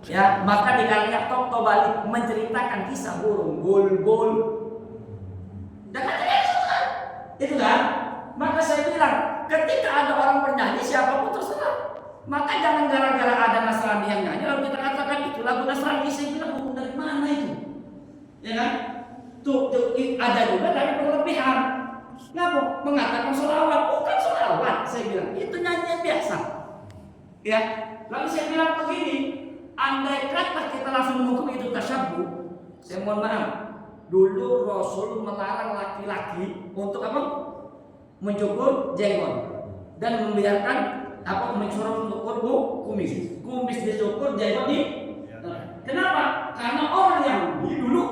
Ya, maka di kalangan Tok Bali menceritakan kisah burung bulbul. Dan itu kan? Maka saya bilang, ketika ada orang bernyanyi siapapun terserah. Maka jangan gara-gara ada Nasrani yang nyanyi lalu kita katakan itu lagu Nasrani. Saya bilang hukum dari mana itu? Ya kan? Tuh ada juga dari berlebihan. Ngapa? Mengatakan sholawat, bukan sholawat. Saya bilang itu nyanyian biasa. Ya. Lalu saya bilang begini, andai kata kita langsung menghukum itu tasyabbuh, saya mohon maaf. Dulu Rasul melarang laki-laki untuk apa? Mencukur jenggot dan membiarkan apa? Mencukur kumis. Kumis dicukur, jenggot di. Kenapa? Karena orang Yahudi dulu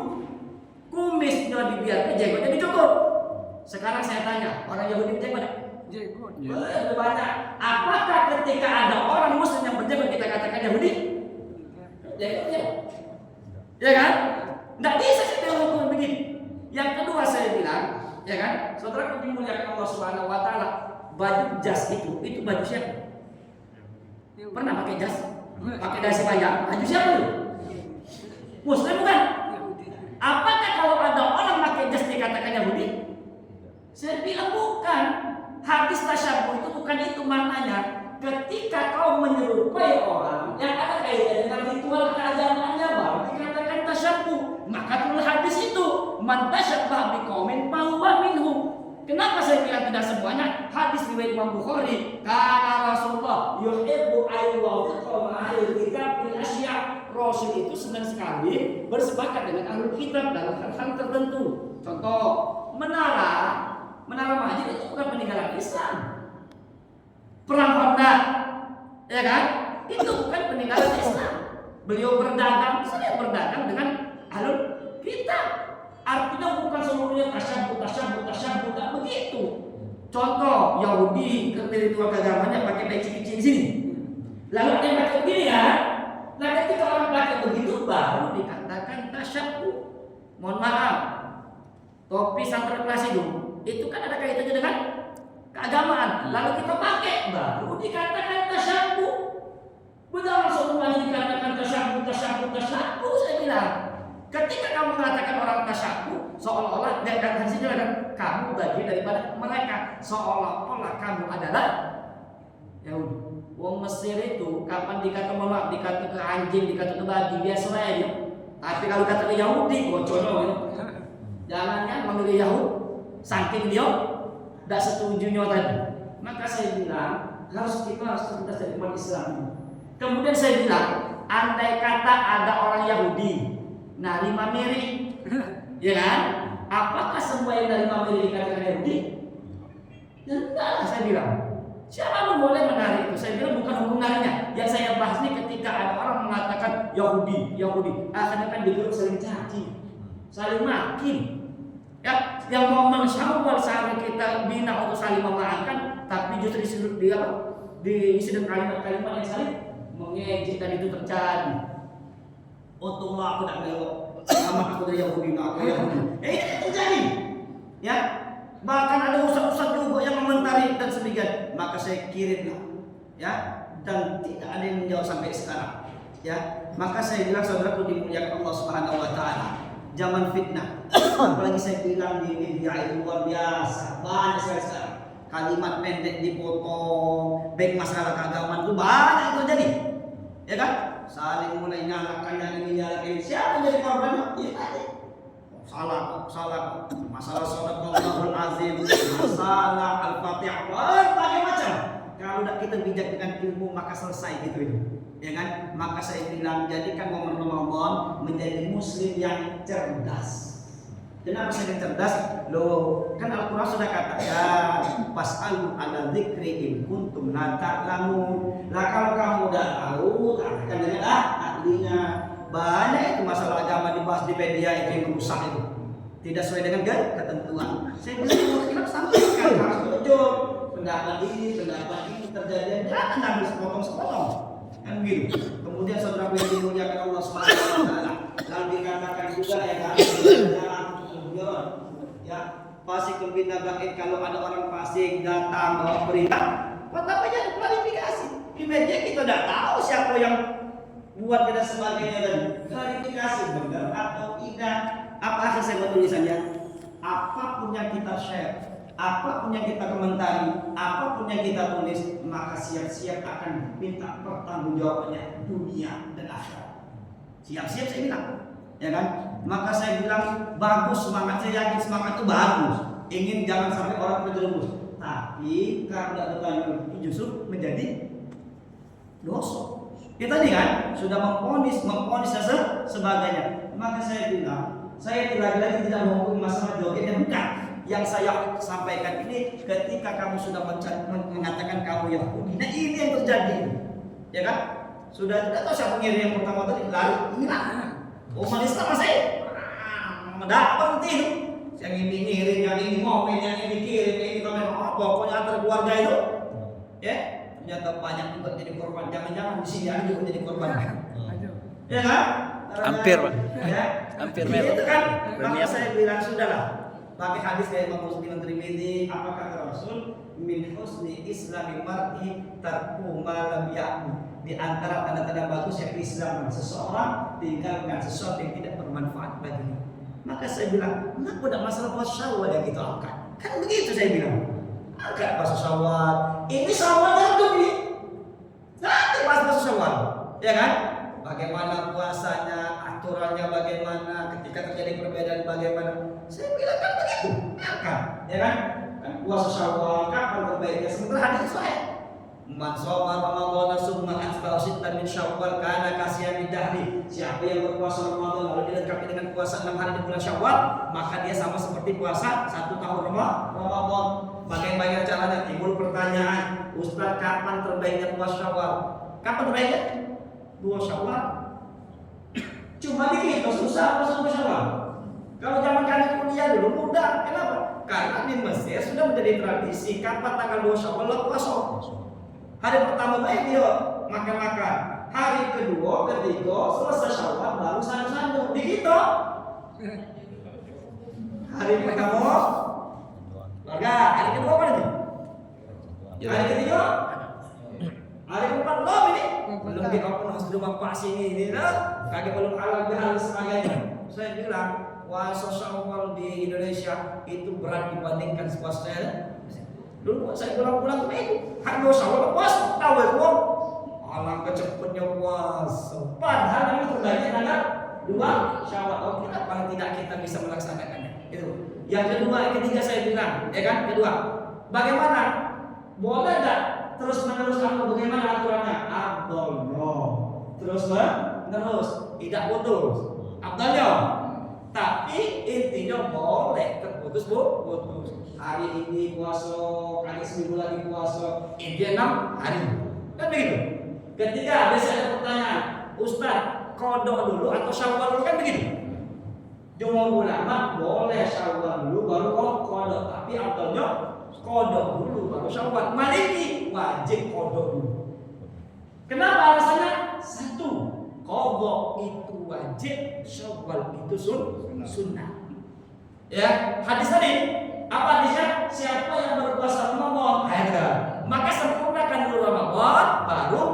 kumisnya dibiarkan, jenggotnya dicukur. Sekarang saya tanya, orang Yahudi berjenggot? Lebih banyak. Apakah ketika ada orang Muslim yang berjenggot kita katakan Yahudi? Ya kan? Tidak bisa saya bilang hukum begini. Yang kedua saya bilang, ya kan? Saudara dimuliakan Allah Subhanahu Wa Taala, baju jas itu baju siapa? Pernah pakai jas? Pakai dasi panjang? Baju siapa itu? Muslim bukan? Apakah kalau ada orang pakai jas dikatakan Yahudi? Saya bilang bukan. Hadis tasyabbuh itu bukan itu maknanya. Ketika kau menyerupai orang yang ada kaitannya dengan ritual keagamaannya baru dikatakan tasyabbuh. Maka turun hadis itu, man tasyabbaha biqaumin fahuwa minhum. Kenapa saya bilang tidak semuanya? Hadis riwayat Imam Bukhari, kana Rasulullah yuhibbu ayyuwafiqa ma'al kitab bil asya'. Rasul itu senang sekali bersepakat dengan ahlul kitab dalam hal-hal tertentu. Contoh, menara masjid itu bukan peninggalan Islam. Perang Khandaq, ya kan? Itu bukan peninggalan Islam. Beliau berdagang, saya berdagang dengan ahlul kitab. Artinya bukan seluruhnya tasyabbuh, tak begitu. Contoh, Yahudi ritual keagamannya pakai peci kecil di sini. Lalu ada yang pakai begini ya. Nah, ketika orang pakai begitu baru dikatakan tasyabbuh. Mohon maaf, topi santri kelas itu kan ada kaitannya dengan keagamaan. Lalu kita pakai baru dikatakan tasyabbuh. Benar semuanya dikatakan tasyabbuh. Saya bilang, ketika kamu mengatakan orang tasyabbuh, seolah-olah dan sini adalah kamu bagian daripada mereka, seolah-olah kamu adalah Yahudi. Wong Mesir itu kapan dikata maaf, dikata ke anjing, dikata ke babi biasa aja. Tapi kalau kata ke Yahudi, bocornya gitu. Jangannya memilih Yahudi, saking dia tidak setujunya tadi. Maka saya bilang kita harus cerdas dari umat Islam. Kemudian saya bilang, andai kata ada orang Yahudi narima miri, ya kan? Apakah semua yang narima miri dikatakan Yahudi? Ya enggak, saya bilang. Siapa yang boleh menarik itu? Saya bilang bukan hukum narinya. Yang saya bahas ini ketika ada orang mengatakan Yahudi. Akhirnya kan digeruk saling caci, saling maki. Ya, yang mau mensyawal saling kita bina untuk saling memaafkan, tapi justru diisi dengan kalimat-kalimat yang saling mengejek dan itu terjadi. Untunglah aku tak belok, sama aku dari Yahudi, aku Yahudi. Ini terjadi. Ya. Bahkan ada ustaz-ustaz juga yang mengomentari dan sedemikian. Maka saya kirimlah, ya, dan tidak ada yang menjawab sampai sekarang, ya. Maka saya bilang saudaraku dimuliakan Allah Subhanahu Wa Taala, zaman fitnah, apalagi saya bilang di media itu luar biasa, banyak sekali sekarang. Kalimat pendek dipotong, baik masalah keagamaan itu banyak itu terjadi, ya kan? Saling mulai nyalakan yang ini nyalakan, siapa yang jadi korbannya? Salah, masalah sadaqallahul azim, masalah al-fatihah, berbagai macam. Kalau tidak kita bijak dengan ilmu maka selesai gitu ini, ya kan? Maka saya bilang jadikan momen Ramadan menjadi muslim yang cerdas. Kenapa saya cerdas? Loh, kan Al-Quran sudah katakan fas'alu ala dzikri in kuntum la ta'lamun. Lah kalau kamu udah tahu, katakan dengan ahlinya. Banyak itu masalah agama dibahas di media itu yang merusak itu, tidak sesuai dengan ketentuan. Saya bilang sampaikan harus jujur, pendapat ini terjadi, jangan ambil sepotong kan begitu. Kemudian saudara yang dimuliakan Allah Subhanahu Wa Taala, lalu dikatakan juga ya kan, ya fasik pembina bangkit. Kalau ada orang fasik datang bawa berita, apa aja klarifikasi di media, kita tidak tahu siapa yang buat dan sebagainya tadi. Klarifikasi benar atau tidak. Apa akhir saya buat tulisannya? Apapun yang kita share, apapun yang kita komentari, apapun yang kita tulis, maka siap-siap akan diminta pertanggungjawabannya dunia dan akhirat. Siap-siap saya bilang, ya kan? Maka saya bilang bagus semangat, saya yakin semangat itu bagus. Ingin jangan sampai orang terjerumus. Tapi karena bertanya justru menjadi dosa. Kita nih kan sudah memponis dan sebagainya. Maka saya bilang, saya lagi-lagi tidak menghukum masalah jogetnya, bukan. Yang saya sampaikan ini ketika kamu sudah mengatakan kamu Yahudi, nah ini yang terjadi, ya kan? Sudah tidak tahu siapa ngirim yang pertama tadi, lalu inilah umat Islam saya mendapat itu. Yang ini ngirim, yang ini ngomel, yang ini kirim, yang ini komen, pokoknya antar keluarga itu, ya ternyata banyak juga jadi korban. Jangan-jangan di sini ada juga jadi korban, ya kan? Hampir, Pak. Ya, Hampir itu kan. Maka saya bilang sudahlah. Pakai hadis dari Imam Muslim Tirmidzi, apa kata Rasul? Min husni islami mar'i tarku ma lam ya'ni. Di antara tanda-tanda bagusnya Islam seseorang tinggalkan sesuatu yang tidak bermanfaat baginya. Maka saya bilang, kenapa tidak masalah puasa Syawal yang kita angkat? Kan begitu saya bilang. Angkat puasa Syawal. Ini Syawal itu nih. Nanti puasa Syawal, ya kan? Bagaimana puasanya, aturannya bagaimana, ketika terjadi perbedaan bagaimana. Saya bilang kan begitu, angkat, ya kan? Dan puasa Syawal kapan terbaiknya? Sementara hadis saya. Man shoma Ramadan summa atba'ahu sittan min Syawal kana kasiyami dahri. Siapa yang berpuasa Ramadan lalu dilengkapi dengan puasa 6 hari di bulan Syawal, maka dia sama seperti puasa 1 tahun Ramadan. Bagaimana caranya? Timbul pertanyaan, Ustaz, kapan terbaiknya puasa Syawal? Kapan terbaiknya? 2 Syawal. Cuma dikit, susah puasa 2 Syawal. Kalau zaman kalian kuliah dulu mudah. Kenapa? Karena di Mesir sudah menjadi tradisi kapan tanggal 2 Syawal puasa. Hari pertama baik dia makan-makan. Hari kedua, ketiga, selesai Syawal baru sandu-sandu. Begitu. Hari pertama keluarga, hari kedua apa nih? Hari ketiga, hari keempat belum ini. Belum di open house di rumah Pak sini ini lah. Kagak belum halal dan sebagainya. Saya bilang puasa Syawal di Indonesia itu berat dibandingkan puasa. Dulu saya pulang-pulang ke itu, hari 2 Syawal puasa, tahu ya gua? Alangkah cepatnya puasa. Padahal yang terbaiknya tanggal 2 Syawal. Oh, kenapa paling tidak kita bisa melaksanakannya? Itu. Yang kedua, yang ketiga saya bilang, ya kan? Kedua, bagaimana? Boleh enggak terus menerus kamu bagaimana aturannya? Abdullah. Terus menerus, tidak putus. Abdullah. Tapi intinya boleh terputus putus. Hari ini puasa, hari seminggu lagi puasa, intinya 6 hari. Kan begitu. Ketiga, biasa ada pertanyaan, Ustaz, kodok dulu atau Syawal dulu, kan begitu. Jumhur ulama boleh Syawal dulu baru kodok, tapi abdulnya kodok dulu baru Syawal. Maliki wajib kodok dulu. Kenapa alasannya? Satu, kodok itu wajib, Syawal itu sunnah. Ya, hadis tadi apa hadisnya? Siapa yang berpuasa Ramadan, maka sempurnakan dulu Ramadan baru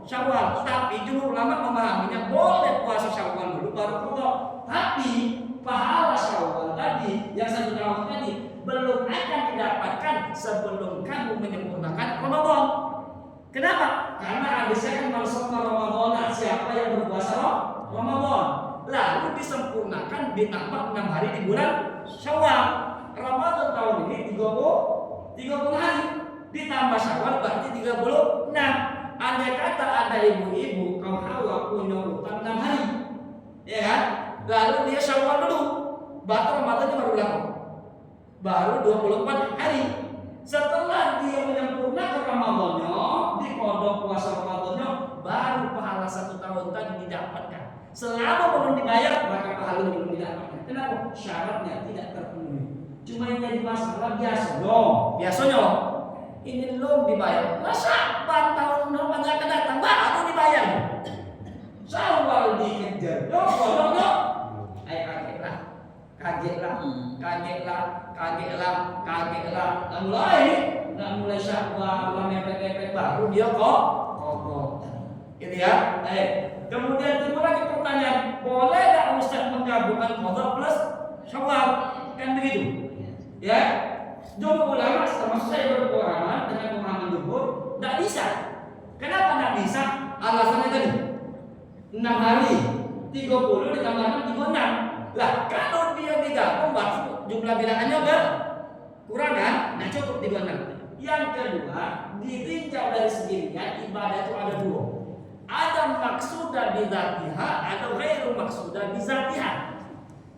Syawal. Tapi jumhur ulama memahaminya boleh puasa Syawal dulu baru kodok. Tapi pahala Syawal tadi yang 1 tahun tadi belum akan didapatkan sebelum kamu menyempurnakan Ramadan. Kenapa? Karena hadisnya kan masuk Ramadan. Siapa yang berpuasa Ramadan lalu disempurnakan ditambah 6 hari di bulan Syawal. Ramadan tahun ini 30 hari ditambah Syawal berarti 36. Andai kata ada ibu-ibu kaum hawa punya utang 6 hari, ya kan? Lalu dia Syawal dulu, baru Ramadannya baru berapa? Baru 24 hari. Setelah dia menyempurnakan Ramadannya, dikodok puasa Ramadannya, baru pahala 1 tahun tadi didapatkan. Selama belum dibayar, maka pahala belum didapatkan. Kenapa? Syaratnya tidak terpenuhi. Cuma yang jadi masalah biasanya ini belum dibayar. Masa tahun Ramadan akan datang baru dibayar? Syawal dikejar, kodoknya. Kagetlah. Nggak mulai Syawal, mepet-mepet baru dia kodok. Gitu ya. Kemudian timbul lagi pertanyaan, boleh nggak Ustaz menggabungkan qadha plus syawal? Kan begitu? Ya, jumhur ulama termasuk saya berpengalaman dengan pemahaman jumhur, tidak bisa. Kenapa tidak bisa? Alasannya tadi 6 hari 30 ditambahkan 36. Lah kalau dia digabung berarti jumlah bilangannya berkurang kan? Nah cukup 36. Yang kedua, ditinjau dari segi niat ibadah itu ada dua. Ada maksudah bizatiha, ada ghairu maksudah bizatiha.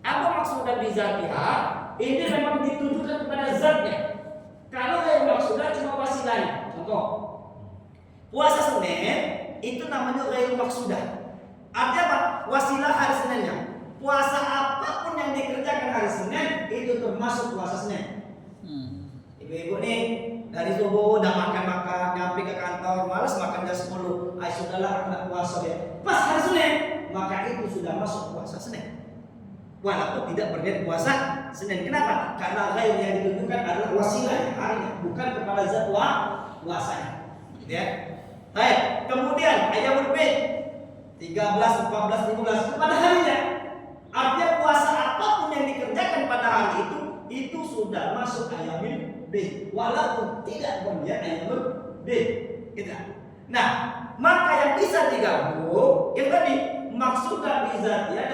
Apa maksudah bizatiha? Ini memang ditujukan kepada zatnya. Kalau ghairu maksudah cuma wasilahnya. Contoh, puasa Senin itu namanya ghairu maksudah. Artinya apa? Wasilah hari Seninnya. Puasa apapun yang dikerjakan hari Senin itu termasuk puasa Senin. Ibu-ibu nih dari subuh udah makan-makan, nyampe ke kantor, malas makan jam 10. Ay sudahlah anak puasa ya. Pas hari Senin, maka itu sudah masuk puasa Senin. Walaupun tidak berniat puasa Senin. Kenapa? Karena ghair yang ditentukan adalah wasilah harinya, bukan kepada zat puasanya. Gitu ya. Baik, kemudian ayat berbeda 13, 14, 15 kepada harinya. Artinya puasa apapun yang dikerjakan pada hari itu sudah masuk ayamin B, walaupun tidak berniat ayamin B. Gitu. Nah, maka yang bisa digabung yang tadi maksudnya bizatiyah